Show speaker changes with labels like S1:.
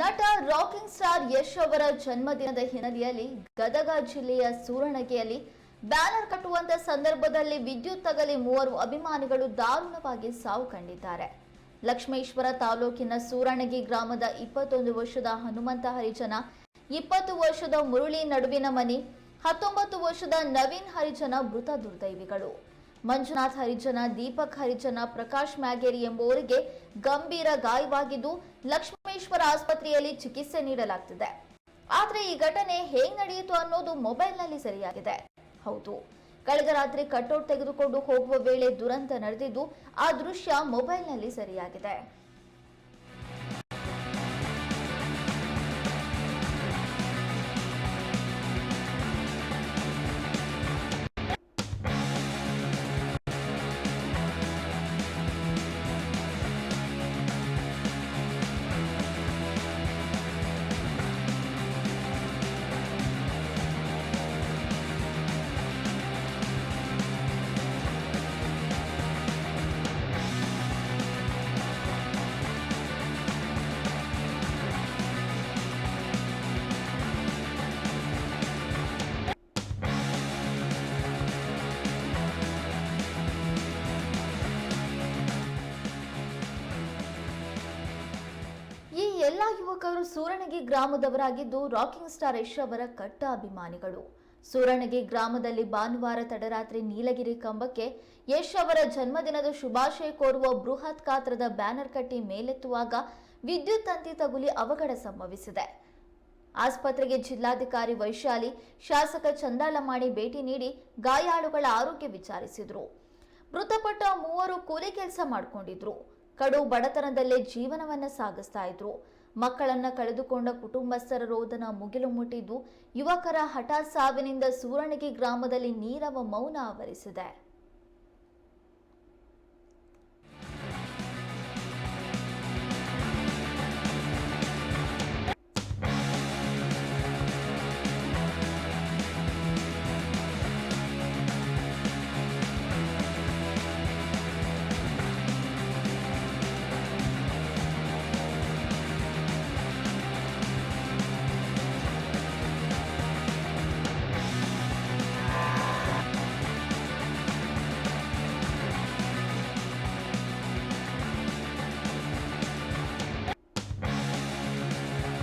S1: ನಟ rocking star Yash ಅವರ ಜನ್ಮದಿನದ ಹಿನ್ನೆಲೆಯಲ್ಲಿ ಗದಗ ಜಿಲ್ಲೆಯ ಸೂರಣಗಿಯಲ್ಲಿ ಬ್ಯಾನರ್ ಕಟ್ಟುವಂತ ಸಂದರ್ಭದಲ್ಲಿ ವಿದ್ಯುತ್ ತಗಲಿ ಮೂವರು ಅಭಿಮಾನಿಗಳು ದಾರುಣವಾಗಿ ಸಾವು ಕಂಡಿದ್ದಾರೆ. ಲಕ್ಷ್ಮೇಶ್ವರ ತಾಲೂಕಿನ ಸೂರಣಗಿ ಗ್ರಾಮದ 21 ವರ್ಷದ ಹನುಮಂತ ಹರಿಜನ, 20 ವರ್ಷದ ಮುರಳಿ ನಡುವಿನ ಮನಿ, 19 ವರ್ಷದ ನವೀನ್ ಹರಿಜನ ಮೃತ ದುರ್ದೈವಿಗಳು. ಮಂಜುನಾಥ್ ಹರಿಜನ, ದೀಪಕ್ ಹರಿಜನ, ಪ್ರಕಾಶ್ ಮ್ಯಾಗೇರಿ ಎಂಬುವರಿಗೆ ಗಂಭೀರ ಗಾಯವಾಗಿದ್ದು ಲಕ್ಷ್ಮೇಶ್ವರ ಆಸ್ಪತ್ರೆಯಲ್ಲಿ ಚಿಕಿತ್ಸೆ ನೀಡಲಾಗುತ್ತಿದೆ. ಆದ್ರೆ ಈ ಘಟನೆ ಹೇಗೆ ನಡೆಯಿತು ಅನ್ನೋದು ಮೊಬೈಲ್ನಲ್ಲಿ ಸೆರೆಯಾಗಿದೆ. ಹೌದು, ಕಳೆದ ರಾತ್ರಿ ಕಟೌಟ್ ತೆಗೆದುಕೊಂಡು ಹೋಗುವ ವೇಳೆ ದುರಂತ ನಡೆದಿದ್ದು ಆ ದೃಶ್ಯ ಮೊಬೈಲ್ನಲ್ಲಿ ಸೆರೆಯಾಗಿದೆ. ಈ ಎಲ್ಲಾ ಯುವಕರು ಸೂರಣಗಿ ಗ್ರಾಮದವರಾಗಿದ್ದು ರಾಕಿಂಗ್ ಸ್ಟಾರ್ ಯಶ್ ಅವರ ಕಟ್ಟ ಅಭಿಮಾನಿಗಳು. ಸೂರಣಗಿ ಗ್ರಾಮದಲ್ಲಿ ಭಾನುವಾರ ತಡರಾತ್ರಿ ನೀಲಗಿರಿ ಕಂಬಕ್ಕೆ ಯಶ್ ಅವರ ಜನ್ಮದಿನದ ಶುಭಾಶಯ ಕೋರುವ ಬೃಹತ್ ಗಾತ್ರದ ಬ್ಯಾನರ್ ಕಟ್ಟಿ ಮೇಲೆತ್ತುವಾಗ ವಿದ್ಯುತ್ ತಂತಿ ತಗುಲಿ ಅವಘಡ ಸಂಭವಿಸಿದೆ. ಆಸ್ಪತ್ರೆಗೆ ಜಿಲ್ಲಾಧಿಕಾರಿ ವೈಶಾಲಿ, ಶಾಸಕ ಚಂದಾಲಮಾಣಿ ಭೇಟಿ ನೀಡಿ ಗಾಯಾಳುಗಳ ಆರೋಗ್ಯ ವಿಚಾರಿಸಿದ್ರು. ಮೃತಪಟ್ಟ ಮೂವರು ಕೂಲಿ ಕೆಲಸ ಮಾಡಿಕೊಂಡಿದ್ರು. ಕಡು ಬಡತನದಲ್ಲೇ ಜೀವನವನ್ನ ಸಾಗಿಸ್ತಾ ಇದ್ರು. ಮಕ್ಕಳನ್ನ ಕಳೆದುಕೊಂಡ ಕುಟುಂಬಸ್ಥರ ರೋದನ ಮುಗಿಲು ಮುಟ್ಟಿದ್ದು ಯುವಕರ ಹಠಾತ್ ಸಾವಿನಿಂದ ಸೂರಣಗಿ ಗ್ರಾಮದಲ್ಲಿ ನೀರವ ಮೌನ ಆವರಿಸಿದೆ.